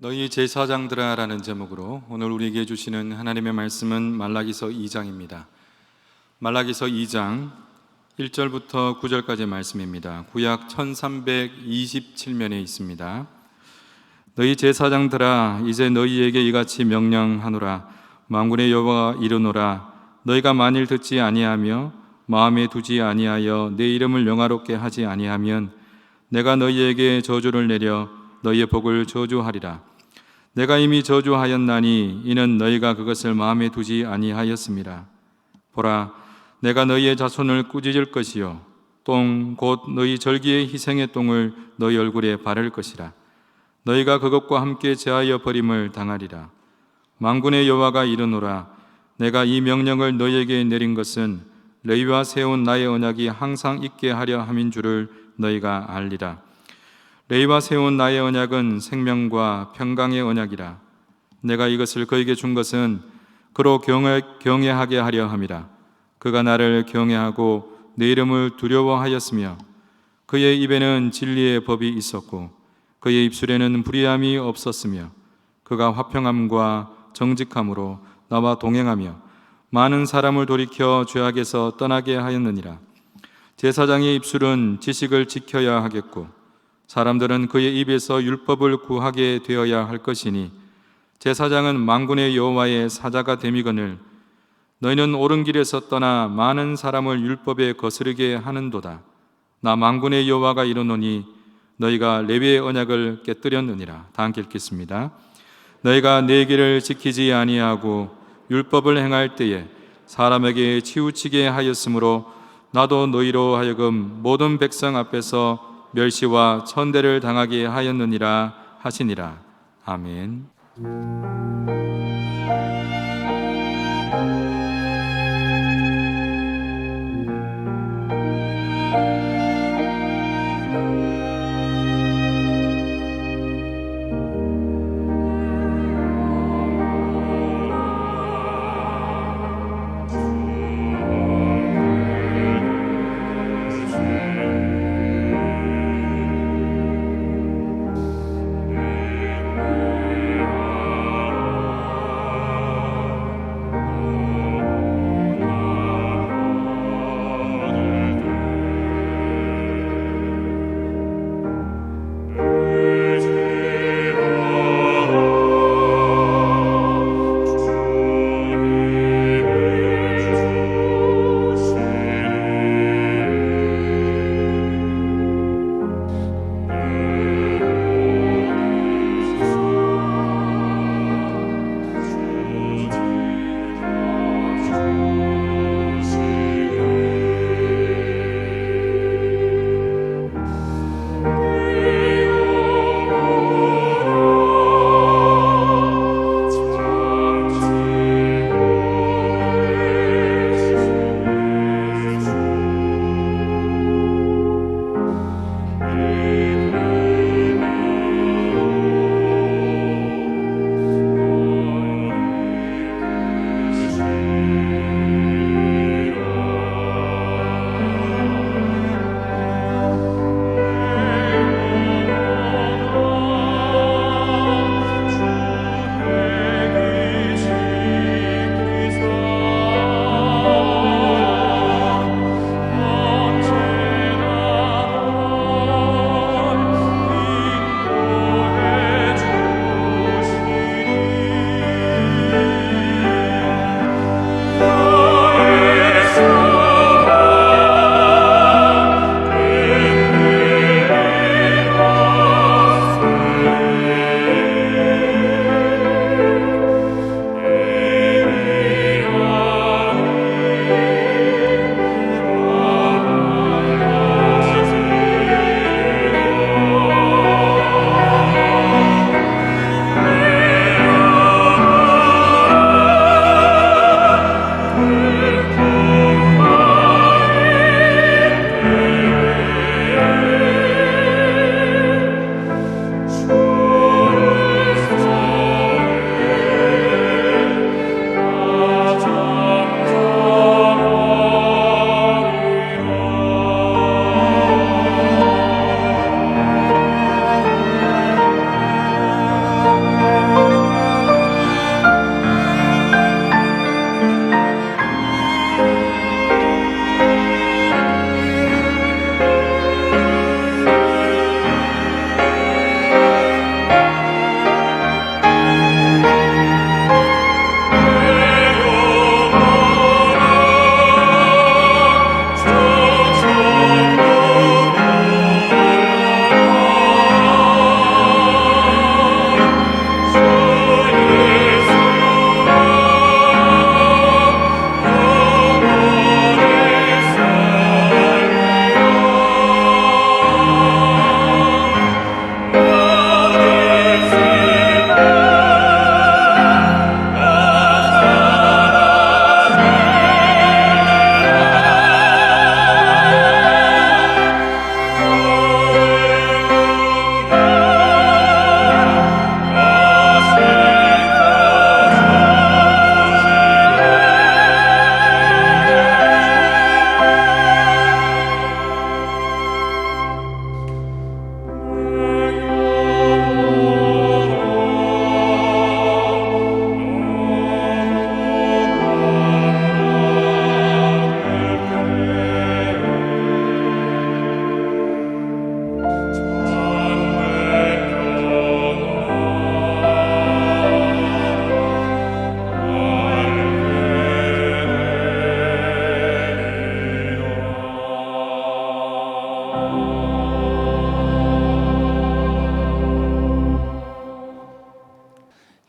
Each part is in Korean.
너희 제사장들아라는 제목으로 오늘 우리에게 주시는 하나님의 말씀은 말라기서 2장입니다. 말라기서 2장 1절부터 9절까지의 말씀입니다. 구약 1327면에 있습니다. 너희 제사장들아, 이제 너희에게 이같이 명령하노라. 만군의 여호와가 이르노라. 너희가 만일 듣지 아니하며 마음에 두지 아니하여 내 이름을 영화롭게 하지 아니하면 내가 너희에게 저주를 내려 너희의 복을 저주하리라. 내가 이미 저주하였나니 이는 너희가 그것을 마음에 두지 아니하였음이라. 보라, 내가 너희의 자손을 꾸짖을 것이요 똥 곧 너희 절기의 희생의 똥을 너희 얼굴에 바를 것이라. 너희가 그것과 함께 제하여 버림을 당하리라. 만군의 여호와가 이르노라. 내가 이 명령을 너희에게 내린 것은 레위와 세운 나의 언약이 항상 있게 하려 함인 줄을 너희가 알리라. 레위와 세운 나의 언약은 생명과 평강의 언약이라. 내가 이것을 그에게 준 것은 그로 경외하게 하려 함이라. 그가 나를 경외하고 내 이름을 두려워하였으며 그의 입에는 진리의 법이 있었고 그의 입술에는 불의함이 없었으며 그가 화평함과 정직함으로 나와 동행하며 많은 사람을 돌이켜 죄악에서 떠나게 하였느니라. 제사장의 입술은 지식을 지켜야 하겠고 사람들은 그의 입에서 율법을 구하게 되어야 할 것이니 제사장은 만군의 여호와의 사자가 됨이거늘 너희는 옳은 길에서 떠나 많은 사람을 율법에 거스르게 하는도다. 나 만군의 여호와가 이르노니 너희가 레위의 언약을 깨뜨렸느니라. 다 함께 읽겠습니다. 너희가 내 길을 지키지 아니하고 율법을 행할 때에 사람에게 치우치게 하였으므로 나도 너희로 하여금 모든 백성 앞에서 멸시와 천대를 당하게 하였느니라 하시니라. 아멘.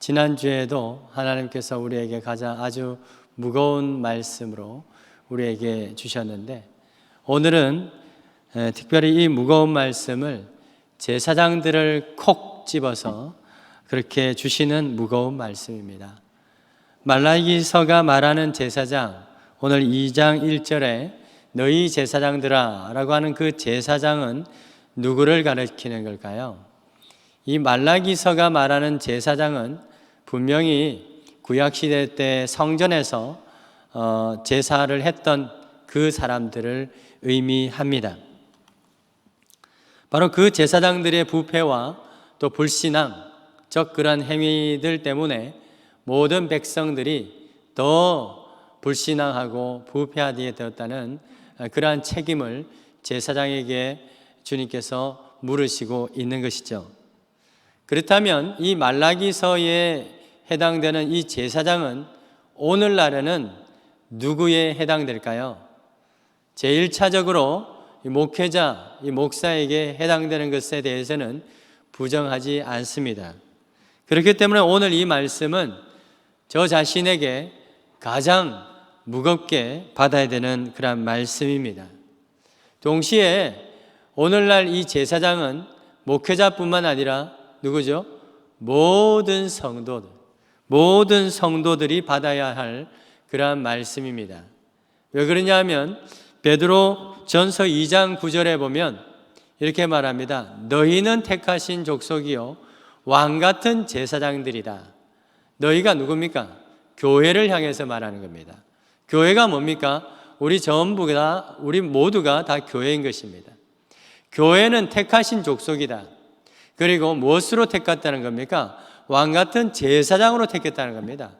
지난주에도 하나님께서 우리에게 가장 아주 무거운 말씀으로 우리에게 주셨는데, 오늘은 특별히 이 무거운 말씀을 제사장들을 콕 집어서 그렇게 주시는 무거운 말씀입니다. 말라기서가 말하는 제사장, 오늘 2장 1절에 너희 제사장들아 라고 하는 그 제사장은 누구를 가리키는 걸까요? 이 말라기서가 말하는 제사장은 분명히 구약시대 때 성전에서 제사를 했던 그 사람들을 의미합니다. 바로 그 제사장들의 부패와 또 불신앙, 즉 그런 행위들 때문에 모든 백성들이 더 불신앙하고 부패하게 되었다는 그러한 책임을 제사장에게 주님께서 물으시고 있는 것이죠. 그렇다면 이 말라기서에 해당되는 이 제사장은 오늘날에는 누구에 해당될까요? 제1차적으로 이 목회자, 이 목사에게 해당되는 것에 대해서는 부정하지 않습니다. 그렇기 때문에 오늘 이 말씀은 저 자신에게 가장 무겁게 받아야 되는 그런 말씀입니다. 동시에 오늘날 이 제사장은 목회자뿐만 아니라 누구죠? 모든 성도들이 받아야 할 그러한 말씀입니다. 왜 그러냐 하면 베드로 전서 2장 9절에 보면 이렇게 말합니다. 너희는 택하신 족속이요 왕같은 제사장들이다. 너희가 누굽니까? 교회를 향해서 말하는 겁니다. 교회가 뭡니까? 우리 모두가 다 교회인 것입니다. 교회는 택하신 족속이다. 그리고 무엇으로 택했다는 겁니까? 왕같은 제사장으로 택했다는 겁니다.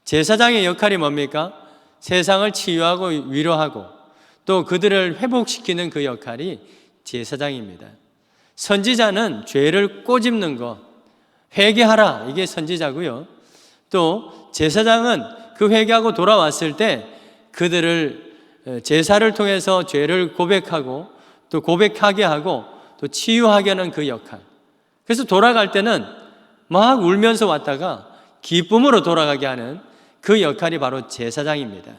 제사장의 역할이 뭡니까? 세상을 치유하고 위로하고 또 그들을 회복시키는 그 역할이 제사장입니다. 선지자는 죄를 꼬집는 것, 회개하라, 이게 선지자고요. 또 제사장은 그 회개하고 돌아왔을 때 그들을 제사를 통해서 죄를 고백하고 또 고백하게 하고 또 치유하게 하는 그 역할. 그래서 돌아갈 때는 막 울면서 왔다가 기쁨으로 돌아가게 하는 그 역할이 바로 제사장입니다.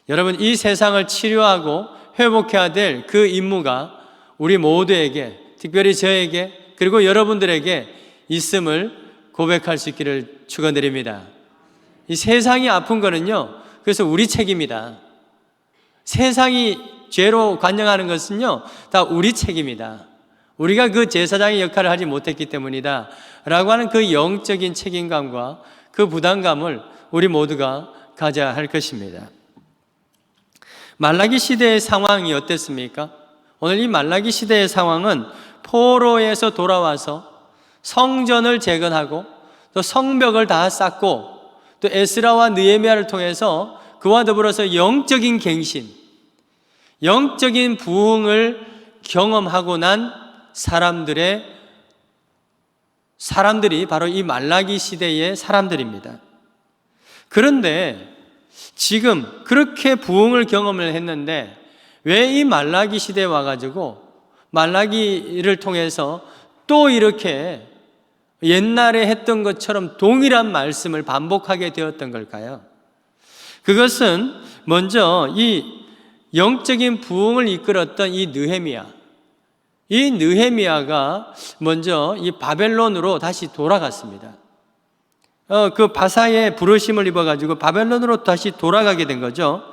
여러분, 이 세상을 치료하고 회복해야 될 그 임무가 우리 모두에게, 특별히 저에게 그리고 여러분들에게 있음을 고백할 수 있기를 축원드립니다. 이 세상이 아픈 거는요, 그래서 우리 책임이다. 세상이 죄로 관영하는 것은요, 다 우리 책임이다. 우리가 그 제사장의 역할을 하지 못했기 때문이다 라고 하는 그 영적인 책임감과 그 부담감을 우리 모두가 가져야 할 것입니다. 말라기 시대의 상황이 어땠습니까? 오늘 이 말라기 시대의 상황은 포로에서 돌아와서 성전을 재건하고 또 성벽을 다 쌓고 또 에스라와 느헤미야를 통해서 그와 더불어서 영적인 갱신, 영적인 부흥을 경험하고 난 사람들이 바로 이 말라기 시대의 사람들입니다. 그런데 지금 그렇게 부흥을 경험을 했는데 왜 이 말라기 시대에 와가지고 말라기를 통해서 또 이렇게 옛날에 했던 것처럼 동일한 말씀을 반복하게 되었던 걸까요? 그것은 먼저 이 영적인 부흥을 이끌었던 이 느헤미야가 먼저 이 바벨론으로 다시 돌아갔습니다. 그 바사의 부르심을 입어가지고 바벨론으로 다시 돌아가게 된 거죠.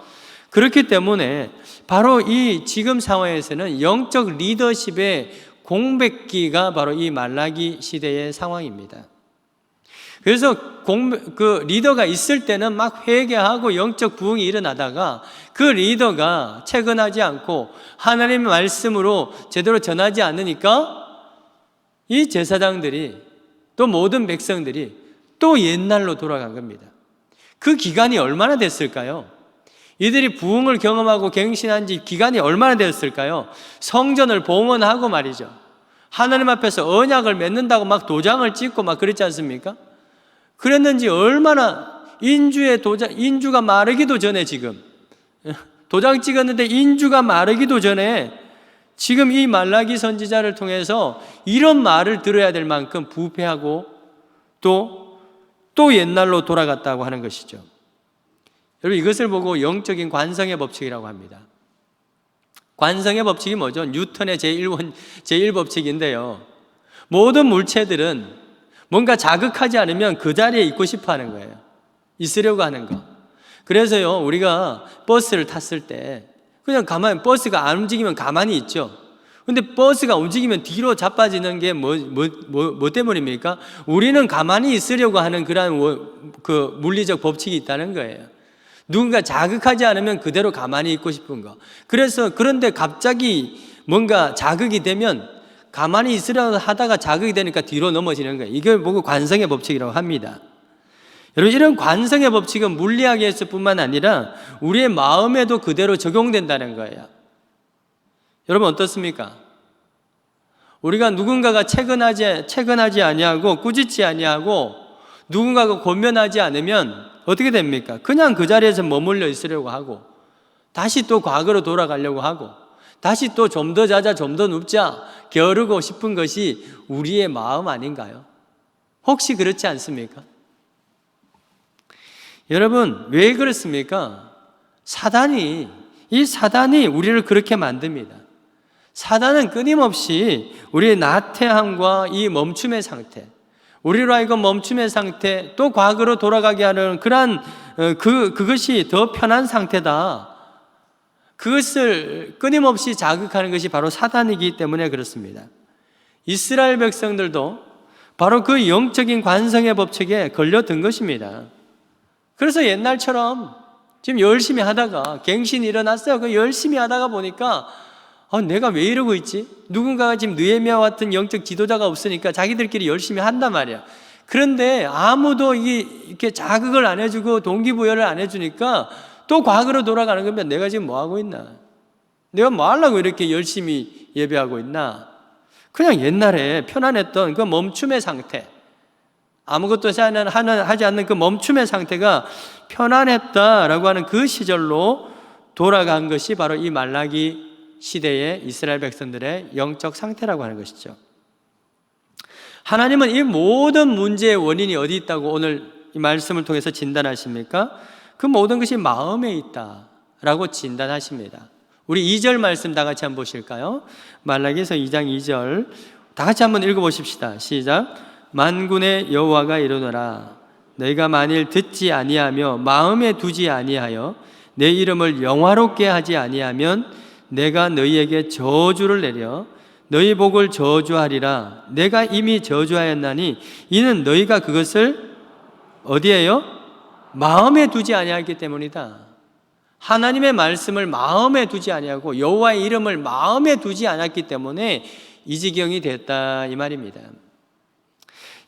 그렇기 때문에 바로 이 지금 상황에서는 영적 리더십의 공백기가 바로 이 말라기 시대의 상황입니다. 그래서 그 리더가 있을 때는 막 회개하고 영적 부흥이 일어나다가 그 리더가 채근하지 않고 하나님의 말씀으로 제대로 전하지 않으니까 이 제사장들이 또 모든 백성들이 또 옛날로 돌아간 겁니다. 그 기간이 얼마나 됐을까요? 이들이 부흥을 경험하고 갱신한 지 기간이 얼마나 되었을까요? 성전을 봉헌하고 말이죠. 하나님 앞에서 언약을 맺는다고 막 도장을 찍고 막 그랬지 않습니까? 그랬는지 얼마나 인주가 마르기도 전에 지금 도장 찍었는데 인주가 마르기도 전에 지금 이 말라기 선지자를 통해서 이런 말을 들어야 될 만큼 부패하고 또 또 옛날로 돌아갔다고 하는 것이죠. 여러분, 이것을 보고 영적인 관성의 법칙이라고 합니다. 관성의 법칙이 뭐죠? 뉴턴의 제1법칙인데요. 모든 물체들은 뭔가 자극하지 않으면 그 자리에 있고 싶어 하는 거예요. 있으려고 하는 거. 그래서요, 우리가 버스를 탔을 때 그냥 버스가 안 움직이면 가만히 있죠. 근데 버스가 움직이면 뒤로 자빠지는 게 뭐 때문입니까? 우리는 가만히 있으려고 하는 그러한 그 물리적 법칙이 있다는 거예요. 누군가 자극하지 않으면 그대로 가만히 있고 싶은 거. 그런데 갑자기 뭔가 자극이 되면 가만히 있으려고 하다가 자극이 되니까 뒤로 넘어지는 거예요. 이걸 보고 관성의 법칙이라고 합니다. 여러분, 이런 관성의 법칙은 물리학에서 뿐만 아니라 우리의 마음에도 그대로 적용된다는 거예요. 여러분, 어떻습니까? 우리가 누군가가 채근하지 아니하고 꾸짖지 아니하고 누군가가 권면하지 않으면 어떻게 됩니까? 그냥 그 자리에서 머물러 있으려고 하고 다시 또 과거로 돌아가려고 하고 다시 또 좀 더 자자 좀 더 눕자 게으르고 싶은 것이 우리의 마음 아닌가요? 혹시 그렇지 않습니까? 여러분, 왜 그렇습니까? 사단이 우리를 그렇게 만듭니다. 사단은 끊임없이 우리의 나태함과 이 멈춤의 상태, 우리로 하여금 멈춤의 상태, 또 과거로 돌아가게 하는 그것이 더 편한 상태다. 그것을 끊임없이 자극하는 것이 바로 사단이기 때문에 그렇습니다. 이스라엘 백성들도 바로 그 영적인 관성의 법칙에 걸려든 것입니다. 그래서 옛날처럼 지금 열심히 하다가 갱신이 일어났어요. 그 열심히 하다가 보니까 내가 왜 이러고 있지? 누군가가 지금 느헤미야와 같은 영적 지도자가 없으니까 자기들끼리 열심히 한단 말이야. 그런데 아무도 이렇게 자극을 안 해주고 동기부여를 안 해주니까 또 과거로 돌아가는 거면 내가 지금 뭐 하고 있나? 내가 뭐 하려고 이렇게 열심히 예배하고 있나? 그냥 옛날에 편안했던 그 멈춤의 상태, 아무것도 하지 않는 그 멈춤의 상태가 편안했다라고 하는 그 시절로 돌아간 것이 바로 이 말라기 시대의 이스라엘 백성들의 영적 상태라고 하는 것이죠. 하나님은 이 모든 문제의 원인이 어디 있다고 오늘 이 말씀을 통해서 진단하십니까? 그 모든 것이 마음에 있다라고 진단하십니다. 우리 2절 말씀 다 같이 한번 보실까요? 말라기서 2장 2절 다 같이 한번 읽어보십시다. 시작. 만군의 여호와가 이르노라 너희가 만일 듣지 아니하며 마음에 두지 아니하여 내 이름을 영화롭게 하지 아니하면 내가 너희에게 저주를 내려 너희 복을 저주하리라. 내가 이미 저주하였나니 이는 너희가 그것을 어디에요? 마음에 두지 아니하기 때문이다. 하나님의 말씀을 마음에 두지 아니하고 여호와의 이름을 마음에 두지 않았기 때문에 이 지경이 됐다 이 말입니다.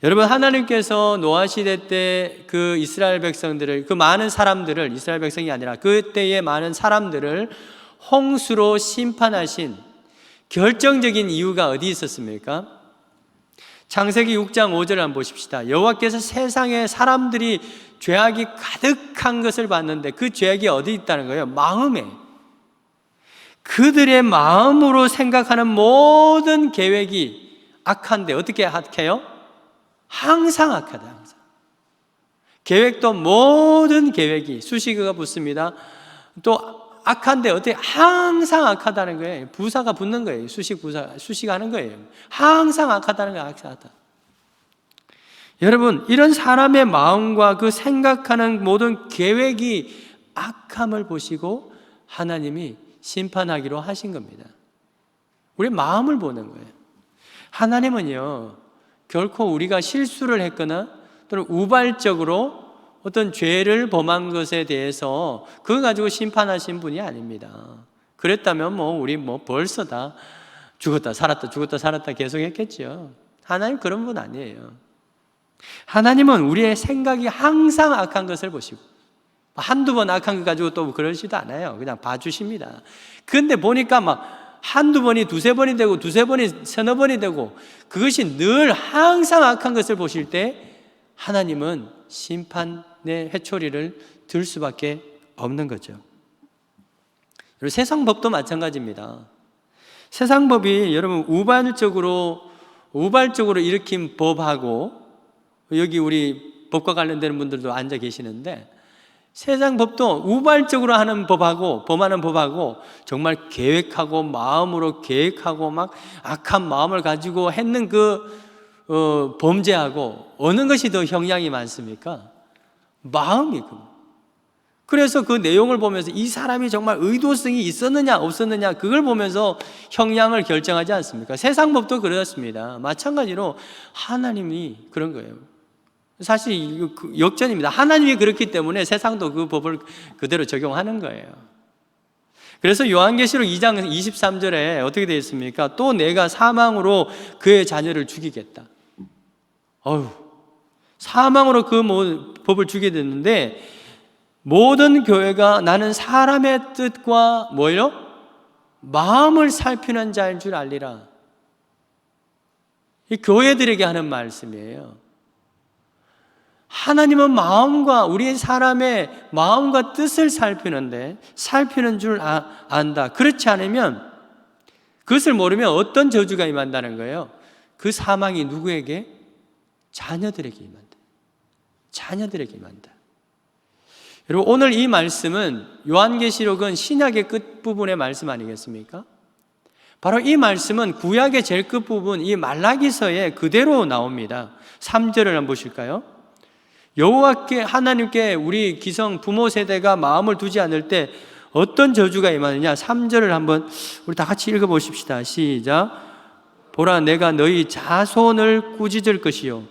여러분, 하나님께서 노아 시대 때 그 이스라엘 백성들을, 그 많은 사람들을, 이스라엘 백성이 아니라 그때의 많은 사람들을 홍수로 심판하신 결정적인 이유가 어디 있었습니까? 창세기 6장 5절을 한번 보십시다. 여호와께서 세상에 사람들이 죄악이 가득한 것을 봤는데 그 죄악이 어디 있다는 거예요? 마음에. 그들의 마음으로 생각하는 모든 계획이 악한데 어떻게 악해요? 항상 악하다. 항상. 계획도 모든 계획이 수식어가 붙습니다. 또 악한데 어떻게 항상 악하다는 거예요. 부사가 붙는 거예요. 수식하는 거예요. 항상 악하다는 거예요. 악하다. 여러분, 이런 사람의 마음과 그 생각하는 모든 계획이 악함을 보시고 하나님이 심판하기로 하신 겁니다. 우리 마음을 보는 거예요. 하나님은요, 결코 우리가 실수를 했거나 또는 우발적으로 어떤 죄를 범한 것에 대해서 그거 가지고 심판하신 분이 아닙니다. 그랬다면 우리 벌써 다 죽었다 살았다 계속 했겠죠. 하나님 그런 분 아니에요. 하나님은 우리의 생각이 항상 악한 것을 보시고 한두 번 악한 것 가지고 또 그러시도 않아요. 그냥 봐주십니다. 그런데 보니까 한두 번이 두세 번이 되고 두세 번이 서너 번이 되고 그것이 늘 항상 악한 것을 보실 때 하나님은 심판의 회초리를 들 수밖에 없는 거죠. 그리고 세상 법도 마찬가지입니다. 세상 법이 여러분 우발적으로 일으킨 법하고 여기 우리 법과 관련되는 분들도 앉아 계시는데 세상 법도 우발적으로 하는 법하고 범하는 법하고 정말 계획하고 마음으로 계획하고 막 악한 마음을 가지고 했는 범죄하고 어느 것이 더 형량이 많습니까? 마음이고. 그래서 그 내용을 보면서 이 사람이 정말 의도성이 있었느냐 없었느냐 그걸 보면서 형량을 결정하지 않습니까? 세상 법도 그렇습니다. 마찬가지로 하나님이 그런 거예요. 사실 역전입니다. 하나님이 그렇기 때문에 세상도 그 법을 그대로 적용하는 거예요. 그래서 요한계시록 2장 23절에 어떻게 되어 있습니까? 또 내가 사망으로 그의 자녀를 죽이겠다. 사망으로 그 법을 주게 됐는데 모든 교회가 나는 사람의 뜻과 뭐예요? 마음을 살피는 자인 줄 알리라. 이 교회들에게 하는 말씀이에요. 하나님은 마음과 우리 사람의 마음과 뜻을 살피는 줄 안다. 그렇지 않으면 그것을 모르면 어떤 저주가 임한다는 거예요. 그 사망이 누구에게? 자녀들에게 임한다. 자녀들에게 임한다. 여러분 오늘 이 말씀은 요한계시록은 신약의 끝부분의 말씀 아니겠습니까? 바로 이 말씀은 구약의 제일 끝부분 이 말라기서에 그대로 나옵니다. 3절을 한번 보실까요? 여호와께 하나님께 우리 기성 부모 세대가 마음을 두지 않을 때 어떤 저주가 임하느냐? 3절을 한번 우리 다 같이 읽어보십시다. 시작. 보라 내가 너희 자손을 꾸짖을 것이요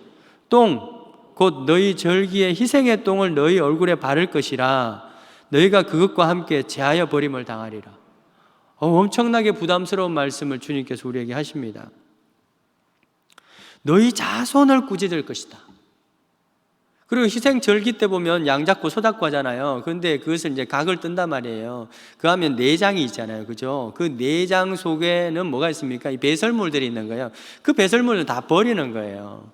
똥 곧 너희 절기의 희생의 똥을 너희 얼굴에 바를 것이라 너희가 그것과 함께 제하여 버림을 당하리라. 엄청나게 부담스러운 말씀을 주님께서 우리에게 하십니다. 너희 자손을 꾸짖을 것이다. 그리고 희생 절기 때 보면 양 잡고 소 잡고 하잖아요. 그런데 그것을 이제 각을 뜬단 말이에요. 그 하면 내장이 있잖아요. 그죠? 그 내장 속에는 뭐가 있습니까? 이 배설물들이 있는 거예요. 그 배설물을 다 버리는 거예요.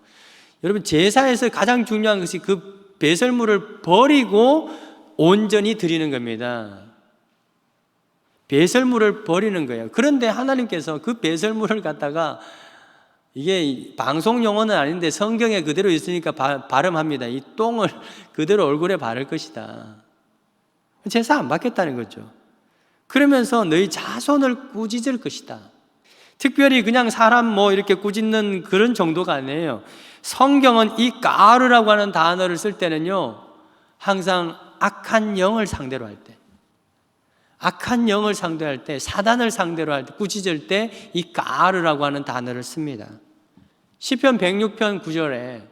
여러분 제사에서 가장 중요한 것이 그 배설물을 버리고 온전히 드리는 겁니다. 배설물을 버리는 거예요. 그런데 하나님께서 그 배설물을 갖다가 이게 방송 용어는 아닌데 성경에 그대로 있으니까 발음합니다. 이 똥을 그대로 얼굴에 바를 것이다. 제사 안 받겠다는 거죠. 그러면서 너희 자손을 꾸짖을 것이다. 특별히 그냥 사람 이렇게 꾸짖는 그런 정도가 아니에요. 성경은 이 까르라고 하는 단어를 쓸 때는요, 항상 악한 영을 상대로 할 때, 악한 영을 상대할 때, 사단을 상대로 할 때, 꾸짖을 때 이 까르라고 하는 단어를 씁니다. 시편 106편 9절에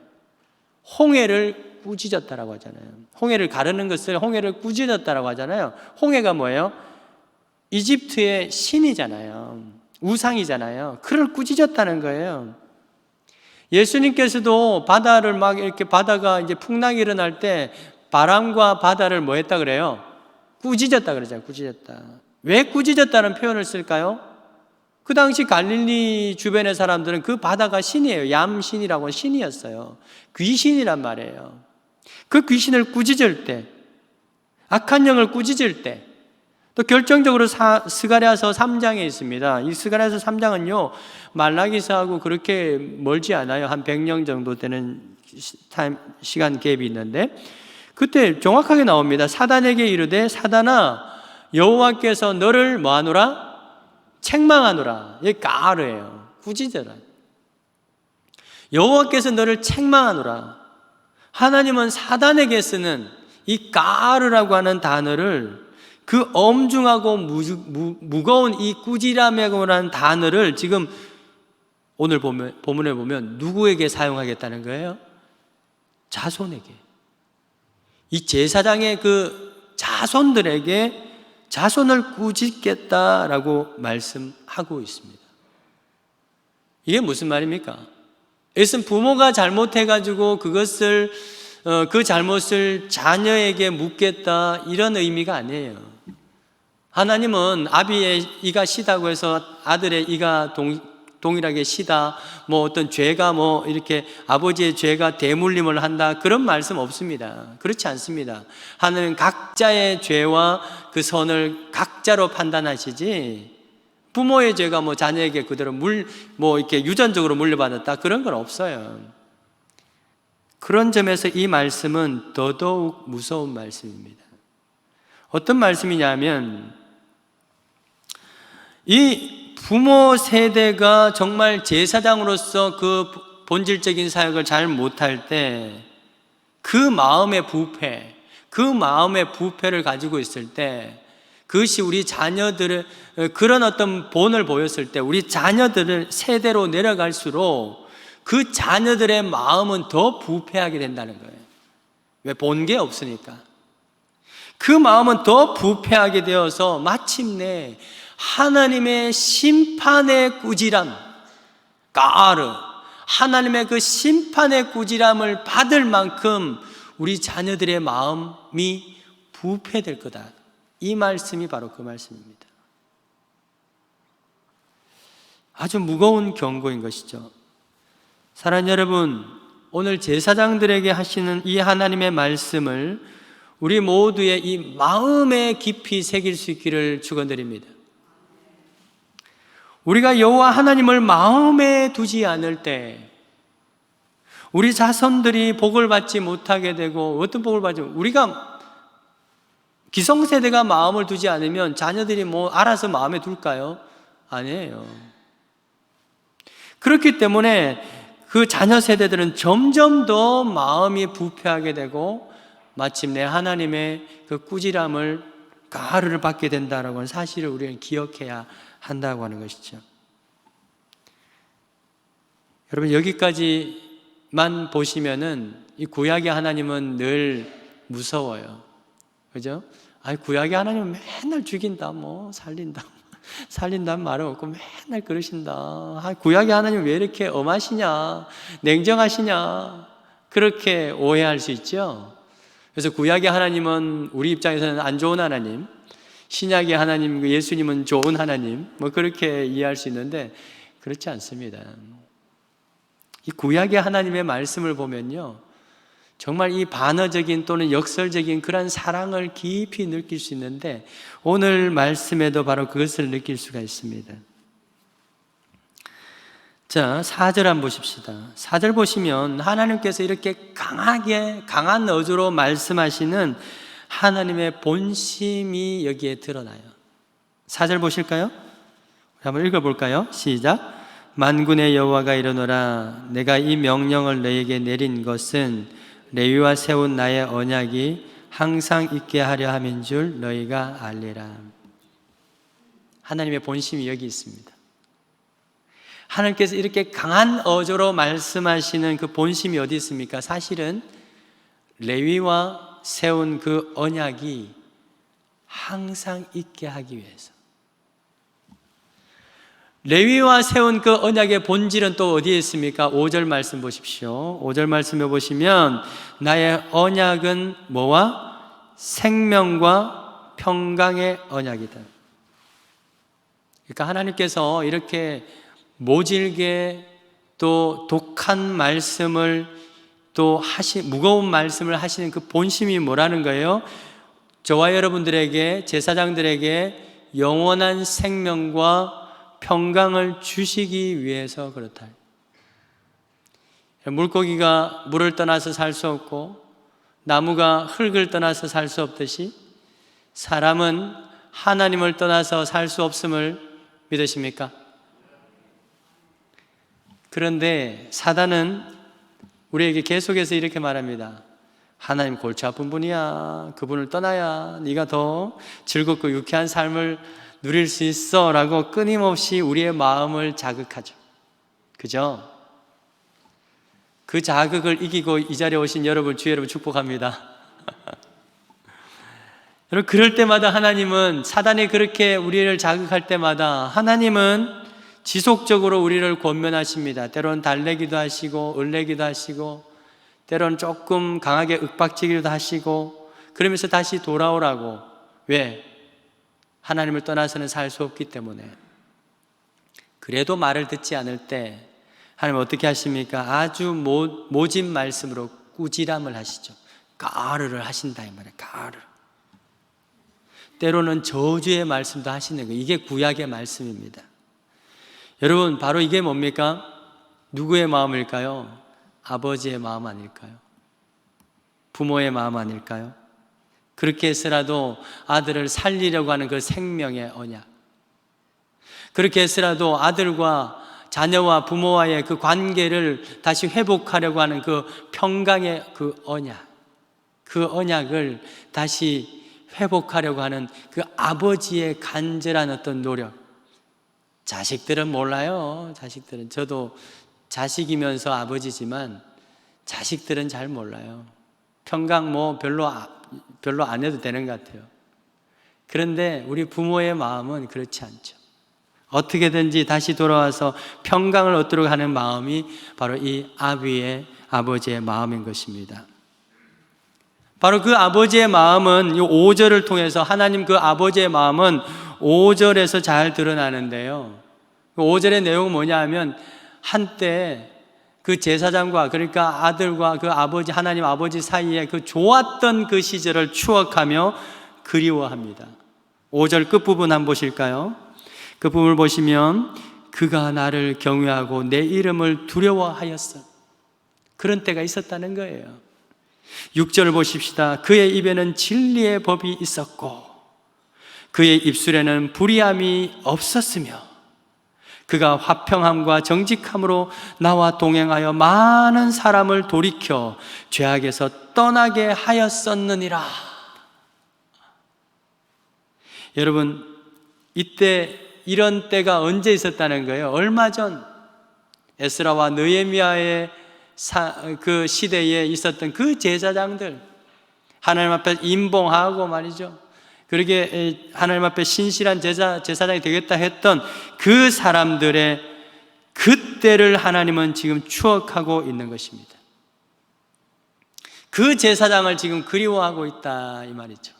홍해를 꾸짖었다라고 하잖아요. 홍해를 가르는 것을 홍해를 꾸짖었다라고 하잖아요. 홍해가 뭐예요? 이집트의 신이잖아요. 우상이잖아요. 그를 꾸짖었다는 거예요. 예수님께서도 바다를 이렇게 바다가 이제 풍랑이 일어날 때 바람과 바다를 뭐 했다 그래요? 꾸짖었다 그러잖아요. 꾸짖었다. 왜 꾸짖었다는 표현을 쓸까요? 그 당시 갈릴리 주변의 사람들은 그 바다가 신이에요. 얌신이라고 신이었어요. 귀신이란 말이에요. 그 귀신을 꾸짖을 때, 악한 영을 꾸짖을 때, 또 결정적으로 스가랴서 3장에 있습니다. 이 스가랴서 3장은요 말라기서하고 그렇게 멀지 않아요. 한 100년 정도 되는 시간 갭이 있는데 그때 정확하게 나옵니다. 사단에게 이르되 사단아 여호와께서 너를 뭐하노라? 책망하노라. 이게 까르예요. 꾸짖어라. 여호와께서 너를 책망하노라. 하나님은 사단에게 쓰는 이 까르라고 하는 단어를 그 엄중하고 무거운 이 꾸지람이라고 하는 단어를 지금 오늘 본문에 보면 누구에게 사용하겠다는 거예요? 자손에게. 이 제사장의 그 자손들에게 자손을 꾸짖겠다라고 말씀하고 있습니다. 이게 무슨 말입니까? 이것은 부모가 잘못해가지고 그것을 그 잘못을 자녀에게 묻겠다 이런 의미가 아니에요. 하나님은 아비의 이가 시다고 해서 아들의 이가 동일하게 시다, 어떤 죄가 이렇게 아버지의 죄가 대물림을 한다 그런 말씀 없습니다. 그렇지 않습니다. 하나님은 각자의 죄와 그 선을 각자로 판단하시지 부모의 죄가 자녀에게 그대로 이렇게 유전적으로 물려받았다 그런 건 없어요. 그런 점에서 이 말씀은 더더욱 무서운 말씀입니다. 어떤 말씀이냐면 이 부모 세대가 정말 제사장으로서 그 본질적인 사역을 잘 못할 때 그 마음의 부패, 그 마음의 부패를 가지고 있을 때 그것이 우리 자녀들을 그런 어떤 본을 보였을 때 우리 자녀들을 세대로 내려갈수록 그 자녀들의 마음은 더 부패하게 된다는 거예요. 왜? 본 게 없으니까. 그 마음은 더 부패하게 되어서 마침내 하나님의 심판의 꾸지람, 까르, 하나님의 그 심판의 꾸지람을 받을 만큼 우리 자녀들의 마음이 부패될 거다. 이 말씀이 바로 그 말씀입니다. 아주 무거운 경고인 것이죠. 사랑하는 여러분, 오늘 제사장들에게 하시는 이 하나님의 말씀을 우리 모두의 이 마음에 깊이 새길 수 있기를 축원드립니다. 우리가 여호와 하나님을 마음에 두지 않을 때 우리 자손들이 복을 받지 못하게 되고, 어떤 복을 받지, 우리가 기성세대가 마음을 두지 않으면 자녀들이 뭐 알아서 마음에 둘까요? 아니에요. 그렇기 때문에 그 자녀 세대들은 점점 더 마음이 부패하게 되고 마침내 하나님의 그 꾸지람을, 가르를 받게 된다는 건 사실을 우리는 기억해야 한다고 하는 것이죠. 여러분, 여기까지만 보시면은 이 구약의 하나님은 늘 무서워요. 그죠? 아니, 구약의 하나님은 맨날 죽인다, 뭐 살린다, 살린다는 말은 없고 맨날 그러신다. 아, 구약의 하나님 왜 이렇게 엄하시냐, 냉정하시냐, 그렇게 오해할 수 있죠. 그래서 구약의 하나님은 우리 입장에서는 안 좋은 하나님, 신약의 하나님, 예수님은 좋은 하나님, 뭐 그렇게 이해할 수 있는데 그렇지 않습니다. 이 구약의 하나님의 말씀을 보면요, 정말 이 반어적인 또는 역설적인 그런 사랑을 깊이 느낄 수 있는데 오늘 말씀에도 바로 그것을 느낄 수가 있습니다. 자, 4절 한번 보십시다. 4절 보시면 하나님께서 이렇게 강한 어조로 말씀하시는 하나님의 본심이 여기에 드러나요. 4절 보실까요? 한번 읽어볼까요? 시작. 만군의 여호와가 이르노라, 내가 이 명령을 너에게 내린 것은 레위와 세운 나의 언약이 항상 있게 하려 함인 줄 너희가 알리라. 하나님의 본심이 여기 있습니다. 하나님께서 이렇게 강한 어조로 말씀하시는 그 본심이 어디 있습니까? 사실은 레위와 세운 그 언약이 항상 있게 하기 위해서. 레위와 세운 그 언약의 본질은 또 어디에 있습니까? 5절 말씀 보십시오. 5절 말씀에 보시면 나의 언약은 뭐와? 생명과 평강의 언약이다. 그러니까 하나님께서 이렇게 모질게 또 독한 말씀을 또 무거운 말씀을 하시는 그 본심이 뭐라는 거예요? 저와 여러분들에게, 제사장들에게 영원한 생명과 평강을 주시기 위해서 그렇다. 물고기가 물을 떠나서 살 수 없고 나무가 흙을 떠나서 살 수 없듯이 사람은 하나님을 떠나서 살 수 없음을 믿으십니까? 그런데 사단은 우리에게 계속해서 이렇게 말합니다. 하나님 골치 아픈 분이야. 그분을 떠나야 네가 더 즐겁고 유쾌한 삶을 누릴 수 있어 라고 끊임없이 우리의 마음을 자극하죠. 그죠? 그 자극을 이기고 이 자리에 오신 여러분, 주의 여러분 축복합니다. 여러분, 그럴 때마다 하나님은, 사단이 그렇게 우리를 자극할 때마다 하나님은 지속적으로 우리를 권면하십니다. 때로는 달래기도 하시고 을내기도 하시고 때로는 조금 강하게 윽박지기도 하시고 그러면서 다시 돌아오라고. 왜? 하나님을 떠나서는 살 수 없기 때문에. 그래도 말을 듣지 않을 때 하나님 어떻게 하십니까? 아주 모진 말씀으로 꾸지람을 하시죠. 가르를 하신다 이 말이에요. 가르. 때로는 저주의 말씀도 하시는 거예요. 이게 구약의 말씀입니다. 여러분, 바로 이게 뭡니까? 누구의 마음일까요? 아버지의 마음 아닐까요? 부모의 마음 아닐까요? 그렇게 해서라도 아들을 살리려고 하는 그 생명의 언약, 그렇게 해서라도 아들과 자녀와 부모와의 그 관계를 다시 회복하려고 하는 그 평강의 그 언약, 그 언약을 다시 회복하려고 하는 그 아버지의 간절한 어떤 노력. 자식들은 몰라요. 자식들은. 저도 자식이면서 아버지지만 자식들은 잘 몰라요. 평강 별로 안 해도 되는 것 같아요. 그런데 우리 부모의 마음은 그렇지 않죠. 어떻게든지 다시 돌아와서 평강을 얻도록 하는 마음이 바로 이 아버지의 마음인 것입니다. 바로 그 아버지의 마음은 이 5절을 통해서 하나님 그 아버지의 마음은 5절에서 잘 드러나는데요. 5절의 내용은 뭐냐 하면 한때 그 제사장과, 그러니까 아들과 그 아버지, 하나님 아버지 사이에 그 좋았던 그 시절을 추억하며 그리워합니다. 5절 끝부분 한번 보실까요? 그 부분을 보시면 그가 나를 경외하고 내 이름을 두려워하였어. 그런 때가 있었다는 거예요. 6절을 보십시다. 그의 입에는 진리의 법이 있었고 그의 입술에는 불의함이 없었으며 그가 화평함과 정직함으로 나와 동행하여 많은 사람을 돌이켜 죄악에서 떠나게 하였었느니라. 여러분, 이때 이런 때가 언제 있었다는 거예요? 얼마 전 에스라와 느헤미야의 그 시대에 있었던 그 제사장들, 하나님 앞에 임봉하고 말이죠, 그러게 하나님 앞에 신실한 제사장이 되겠다 했던 그 사람들의 그때를 하나님은 지금 추억하고 있는 것입니다. 그 제사장을 지금 그리워하고 있다 이 말이죠.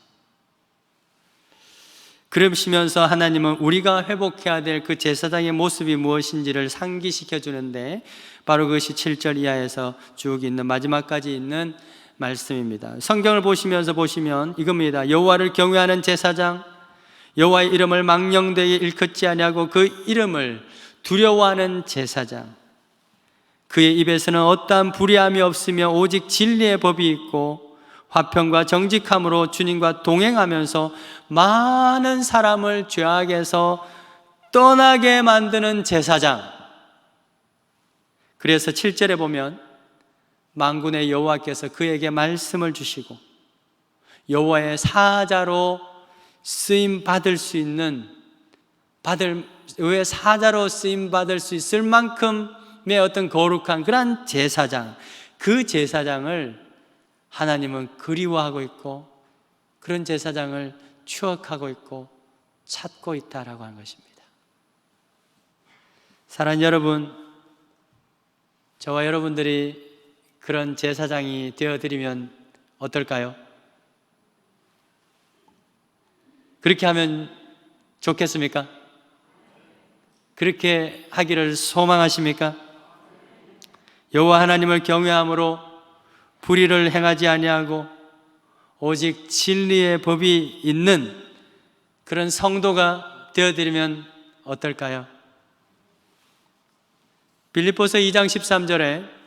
그러시면서 하나님은 우리가 회복해야 될 그 제사장의 모습이 무엇인지를 상기시켜 주는데 바로 그것이 7절 이하에서 쭉 있는 마지막까지 있는 말씀입니다. 성경을 보시면 이겁니다. 여호와를 경외하는 제사장, 여호와의 이름을 망령되게 일컫지 아니하고 그 이름을 두려워하는 제사장, 그의 입에서는 어떠한 불의함이 없으며 오직 진리의 법이 있고 화평과 정직함으로 주님과 동행하면서 많은 사람을 죄악에서 떠나게 만드는 제사장. 그래서 7절에 보면 만군의 여호와께서 그에게 말씀을 주시고 여호와의 사자로 쓰임 받을 수 있는, 의의 사자로 쓰임 받을 수 있을 만큼의 어떤 거룩한 그러한 제사장, 그 제사장을 하나님은 그리워하고 있고 그런 제사장을 추억하고 있고 찾고 있다라고 하는 것입니다. 사랑하는 여러분, 저와 여러분들이 그런 제사장이 되어드리면 어떨까요? 그렇게 하면 좋겠습니까? 그렇게 하기를 소망하십니까? 여호와 하나님을 경외함으로 불의를 행하지 아니하고 오직 진리의 법이 있는 그런 성도가 되어드리면 어떨까요? 빌립보서 2장 13절에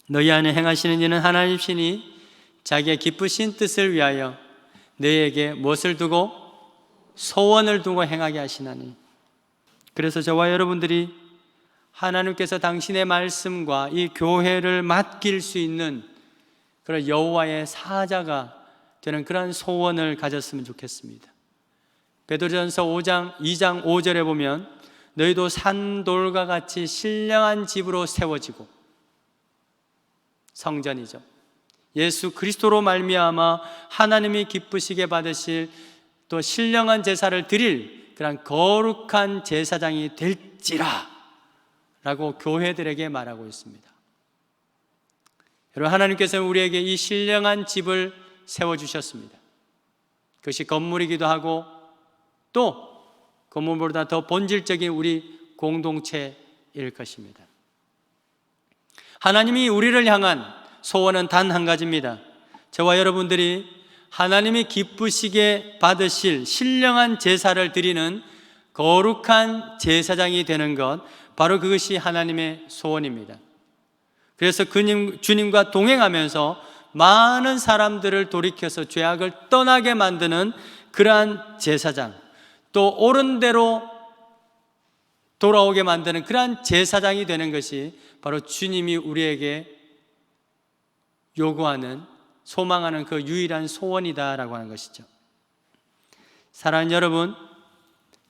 너희 안에 행하시는 이는 하나님 신이 자기의 기쁘신 뜻을 위하여 너희에게 무엇을 두고? 소원을 두고 행하게 하시나니. 그래서 저와 여러분들이 하나님께서 당신의 말씀과 이 교회를 맡길 수 있는 그런 여호와의 사자가 되는 그런 소원을 가졌으면 좋겠습니다. 베드로전서 2장 5절에 보면 너희도 산돌과 같이 신령한 집으로 세워지고, 성전이죠, 예수 그리스도로 말미암아 하나님이 기쁘시게 받으실 또 신령한 제사를 드릴 그런 거룩한 제사장이 될지라 라고 교회들에게 말하고 있습니다. 여러분, 하나님께서는 우리에게 이 신령한 집을 세워주셨습니다. 그것이 건물이기도 하고 또 건물보다 더 본질적인 우리 공동체일 것입니다. 하나님이 우리를 향한 소원은 단 한 가지입니다. 저와 여러분들이 하나님이 기쁘시게 받으실 신령한 제사를 드리는 거룩한 제사장이 되는 것, 바로 그것이 하나님의 소원입니다. 그래서 주님과 동행하면서 많은 사람들을 돌이켜서 죄악을 떠나게 만드는 그러한 제사장, 또 옳은 대로 돌아오게 만드는 그러한 제사장이 되는 것이 바로 주님이 우리에게 요구하는, 소망하는 그 유일한 소원이다라고 하는 것이죠. 사랑하는 여러분,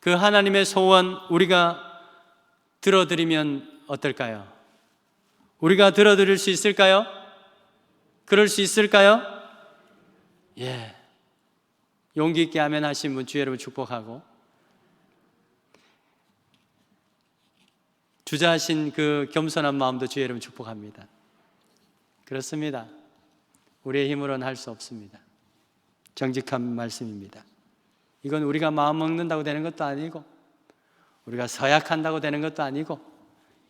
그 하나님의 소원 우리가 들어드리면 어떨까요? 우리가 들어드릴 수 있을까요? 그럴 수 있을까요? 예. 용기 있게 아멘 하신 분 주의 이름을 축복하고, 주저하신 그 겸손한 마음도 주의 이름을 축복합니다. 그렇습니다. 우리의 힘으로는 할 수 없습니다. 정직한 말씀입니다. 이건 우리가 마음 먹는다고 되는 것도 아니고, 우리가 서약한다고 되는 것도 아니고,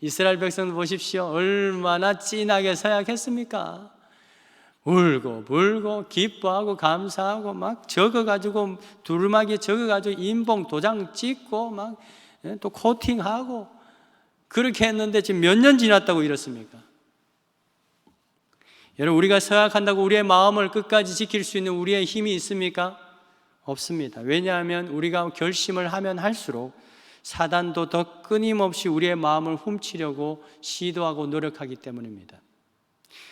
이스라엘 백성들 보십시오. 얼마나 진하게 서약했습니까? 울고 불고 기뻐하고 감사하고 막 적어가지고, 두루마기에 적어가지고 인봉 도장 찍고 막 또 코팅하고 그렇게 했는데 지금 몇 년 지났다고 이렇습니까? 여러분, 우리가 서약한다고 우리의 마음을 끝까지 지킬 수 있는 우리의 힘이 있습니까? 없습니다. 왜냐하면 우리가 결심을 하면 할수록 사단도 더 끊임없이 우리의 마음을 훔치려고 시도하고 노력하기 때문입니다.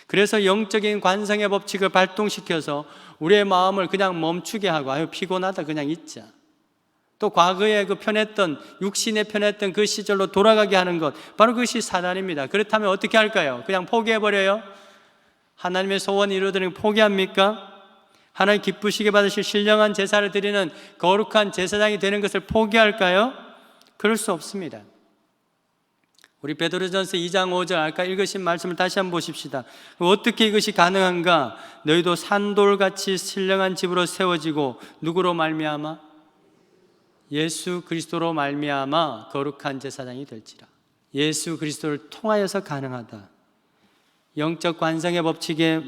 그래서 영적인 관성의 법칙을 발동시켜서 우리의 마음을 그냥 멈추게 하고, 아유 피곤하다 그냥 있자, 또 과거에 그 편했던, 육신에 편했던 그 시절로 돌아가게 하는 것, 바로 그것이 사단입니다. 그렇다면 어떻게 할까요? 그냥 포기해버려요? 하나님의 소원을 이루어드리는 포기합니까? 하나님 기쁘시게 받으실 신령한 제사를 드리는 거룩한 제사장이 되는 것을 포기할까요? 그럴 수 없습니다. 우리 베드로전서 2장 5절 아까 읽으신 말씀을 다시 한번 보십시다. 어떻게 이것이 가능한가? 너희도 산돌같이 신령한 집으로 세워지고 누구로 말미암아? 예수 그리스도로 말미암아 거룩한 제사장이 될지라. 예수 그리스도를 통하여서 가능하다. 영적 관성의 법칙에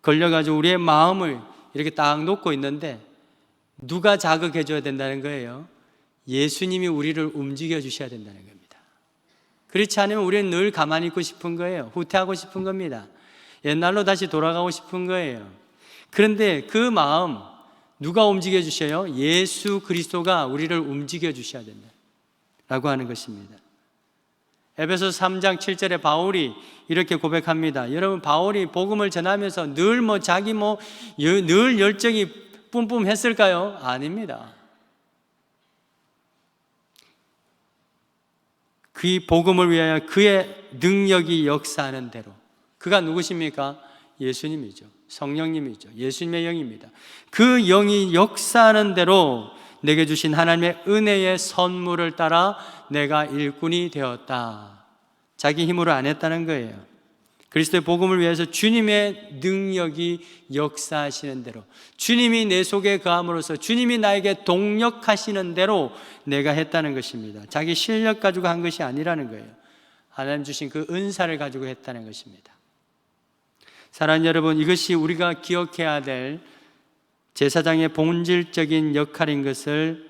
걸려가지고 우리의 마음을 이렇게 딱 놓고 있는데 누가 자극해 줘야 된다는 거예요? 예수님이 우리를 움직여 주셔야 된다는 겁니다. 그렇지 않으면 우리는 늘 가만히 있고 싶은 거예요. 후퇴하고 싶은 겁니다. 옛날로 다시 돌아가고 싶은 거예요. 그런데 그 마음 누가 움직여 주셔요? 예수 그리스도가 우리를 움직여 주셔야 된다라고 하는 것입니다. 에베소서 3장 7절에 바울이 이렇게 고백합니다. 여러분, 바울이 복음을 전하면서 늘 늘 열정이 뿜뿜했을까요? 아닙니다. 그 복음을 위하여 그의 능력이 역사하는 대로. 그가 누구십니까? 예수님이죠. 성령님이죠. 예수님의 영입니다. 그 영이 역사하는 대로 내게 주신 하나님의 은혜의 선물을 따라 내가 일꾼이 되었다. 자기 힘으로 안 했다는 거예요. 그리스도의 복음을 위해서 주님의 능력이 역사하시는 대로, 주님이 내 속에 거함으로써 주님이 나에게 동력하시는 대로 내가 했다는 것입니다. 자기 실력 가지고 한 것이 아니라는 거예요. 하나님 주신 그 은사를 가지고 했다는 것입니다. 사랑하는 여러분, 이것이 우리가 기억해야 될 제사장의 본질적인 역할인 것을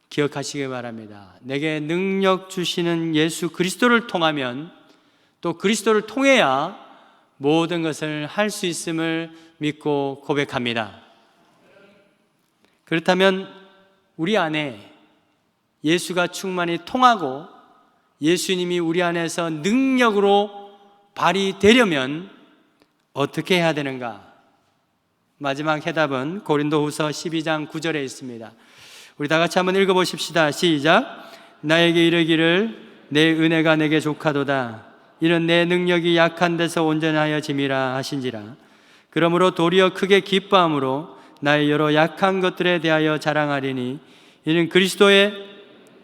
기억하시기 바랍니다. 내게 능력 주시는 예수 그리스도를 통하면, 또 그리스도를 통해야 모든 것을 할 수 있음을 믿고 고백합니다. 그렇다면 우리 안에 예수가 충만히 통하고 예수님이 우리 안에서 능력으로 발휘되려면 어떻게 해야 되는가? 마지막 해답은 고린도후서 12장 9절에 있습니다. 우리 다 같이 한번 읽어보십시다. 시작. 나에게 이르기를 내 은혜가 내게 족하도다. 이는 내 능력이 약한 데서 온전하여 짐이라 하신지라. 그러므로 도리어 크게 기뻐함으로 나의 여러 약한 것들에 대하여 자랑하리니 이는 그리스도의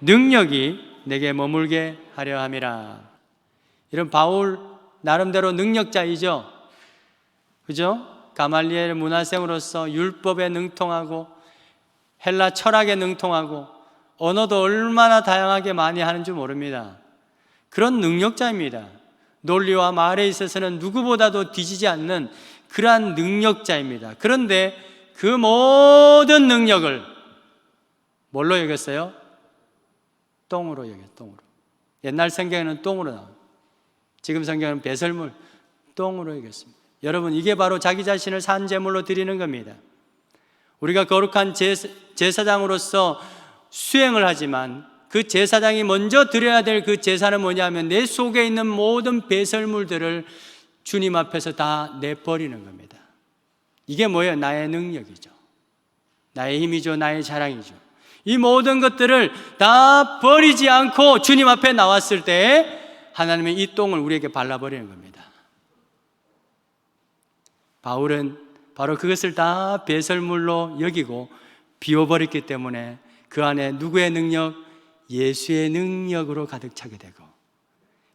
능력이 내게 머물게 하려 함이라. 이런 바울 나름대로 능력자이죠. 그죠? 가말리엘 문화생으로서 율법에 능통하고 헬라 철학에 능통하고 언어도 얼마나 다양하게 많이 하는 줄 모릅니다. 그런 능력자입니다. 논리와 말에 있어서는 누구보다도 뒤지지 않는 그러한 능력자입니다. 그런데 그 모든 능력을 뭘로 여겼어요? 똥으로 여겼어요. 똥으로. 옛날 성경에는 똥으로 나옵니다. 지금 성경은 배설물, 똥으로 여겼습니다. 여러분, 이게 바로 자기 자신을 산 제물로 드리는 겁니다. 우리가 거룩한 제사장으로서 수행을 하지만 그 제사장이 먼저 드려야 될 그 제사는 뭐냐면 내 속에 있는 모든 배설물들을 주님 앞에서 다 내버리는 겁니다. 이게 뭐예요? 나의 능력이죠. 나의 힘이죠. 나의 자랑이죠. 이 모든 것들을 다 버리지 않고 주님 앞에 나왔을 때 하나님의 이 똥을 우리에게 발라버리는 겁니다. 바울은 바로 그것을 다 배설물로 여기고 비워버렸기 때문에 그 안에 누구의 능력? 예수의 능력으로 가득 차게 되고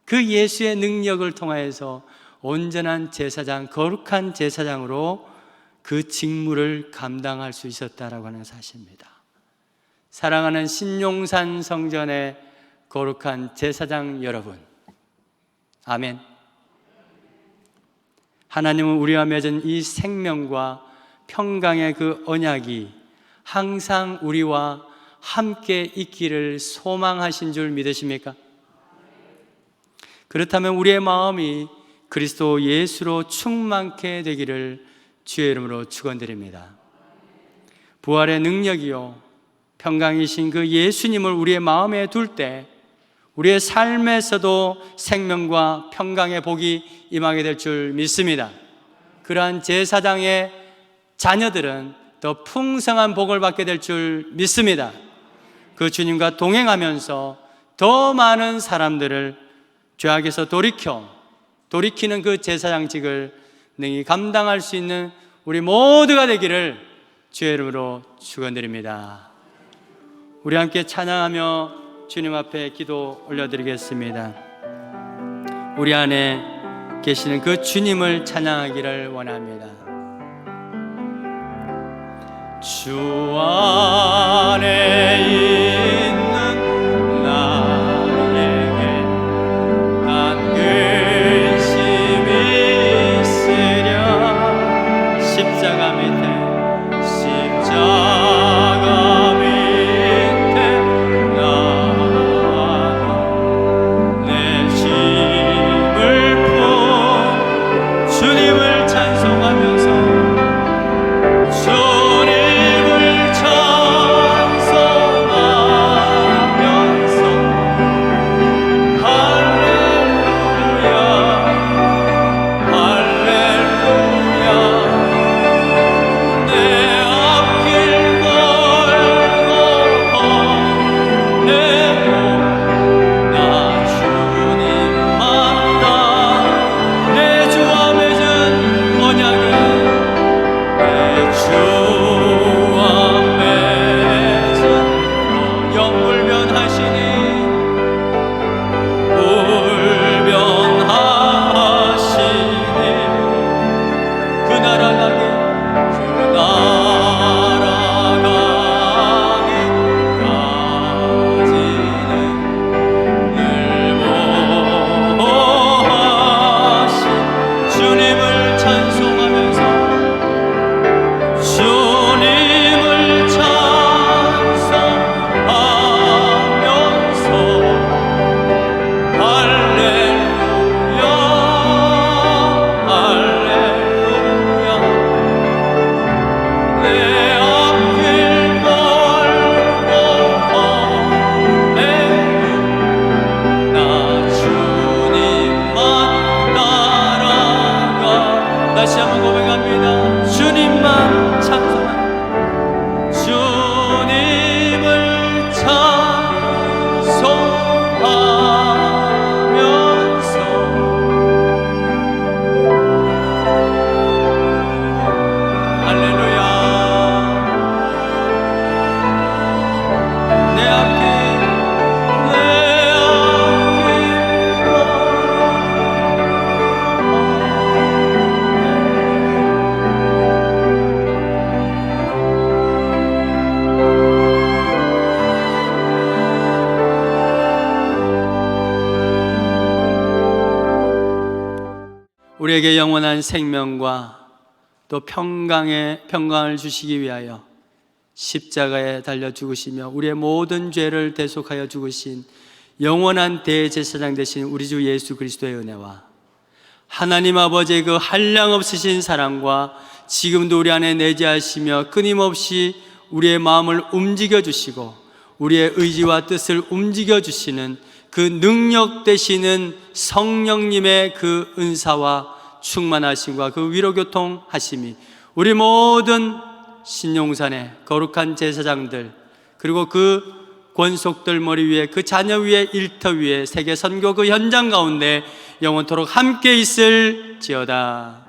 그 예수의 능력을 통하여서 온전한 제사장, 거룩한 제사장으로 그 직무를 감당할 수 있었다라고 하는 사실입니다. 사랑하는 신용산 성전의 거룩한 제사장 여러분, 아멘. 하나님은 우리와 맺은 이 생명과 평강의 그 언약이 항상 우리와 함께 있기를 소망하신 줄 믿으십니까? 그렇다면 우리의 마음이 그리스도 예수로 충만케 되기를 주의 이름으로 축원드립니다. 부활의 능력이요 평강이신 그 예수님을 우리의 마음에 둘 때 우리의 삶에서도 생명과 평강의 복이 임하게 될 줄 믿습니다. 그러한 제사장의 자녀들은 더 풍성한 복을 받게 될 줄 믿습니다. 그 주님과 동행하면서 더 많은 사람들을 죄악에서 돌이키는 그 제사장직을 능히 감당할 수 있는 우리 모두가 되기를 주의 이름으로 축원드립니다. 우리 함께 찬양하며 주님 앞에 기도 올려드리겠습니다. 우리 안에 계시는 그 주님을 찬양하기를 원합니다. 주 안에 있는 나에게 난 근심이 있으랴. 십자가 밑에 내 힘을 품 주님을 찬송하면서 우리에게 영원한 생명과 또 평강을 주시기 위하여 십자가에 달려 죽으시며 우리의 모든 죄를 대속하여 죽으신 영원한 대제사장 되신 우리 주 예수 그리스도의 은혜와 하나님 아버지의 그 한량없으신 사랑과 지금도 우리 안에 내재하시며 끊임없이 우리의 마음을 움직여 주시고 우리의 의지와 뜻을 움직여 주시는 그 능력 되시는 성령님의 그 은사와 충만하심과 그 위로교통 하심이 우리 모든 신용산의 거룩한 제사장들 그리고 그 권속들 머리 위에 그 자녀 위에 일터 위에 세계 선교 그 현장 가운데 영원토록 함께 있을지어다.